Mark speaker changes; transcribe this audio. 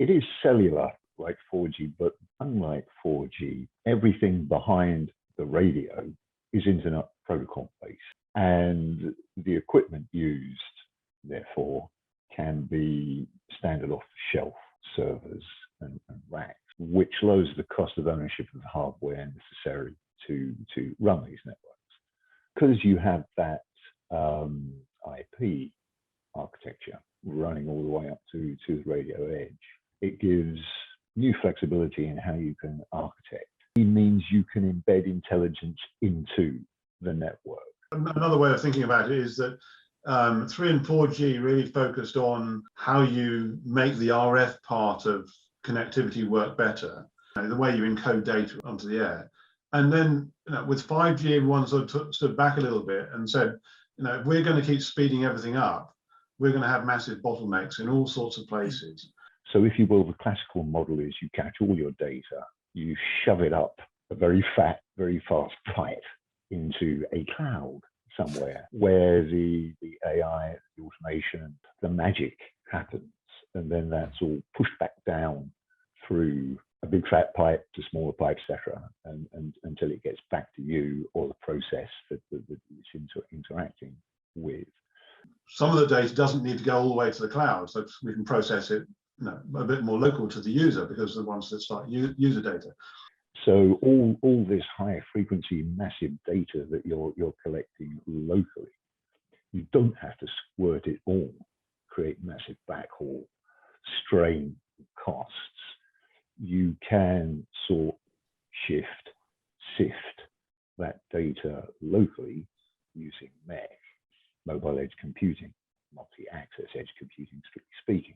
Speaker 1: It is cellular like 4G, but unlike 4G, everything behind the radio is internet protocol based. And the equipment used, therefore, can be standard off-the-shelf servers and racks, which lowers the cost of ownership of the hardware necessary to run these networks. Because you have that IP architecture running all the way up to the radio edge, it gives new flexibility in how you can architect. It means you can embed intelligence into the network.
Speaker 2: Another way of thinking about it is that 3 and 4G really focused on how you make the RF part of connectivity work better, the way you encode data onto the air. And then with 5G, everyone sort of stood back a little bit and said, if we're going to keep speeding everything up, we're going to have massive bottlenecks in all sorts of places.
Speaker 1: So if you will, the classical model is you catch all your data, you shove it up a very fat, very fast pipe into a cloud somewhere where the AI, the automation, the magic happens. And then that's all pushed back down through a big fat pipe to smaller pipes, etc., and until it gets back to you or the process that it's interacting with.
Speaker 2: Some of the data doesn't need to go all the way to the cloud, so we can process it a bit more local to the user, because they're the ones that start user data.
Speaker 1: So all this high frequency, massive data that you're collecting locally, you don't have to squirt it all, create massive backhaul, strain costs. You can sort, shift, sift that data locally using mesh, mobile edge computing, multi-access edge computing, strictly speaking.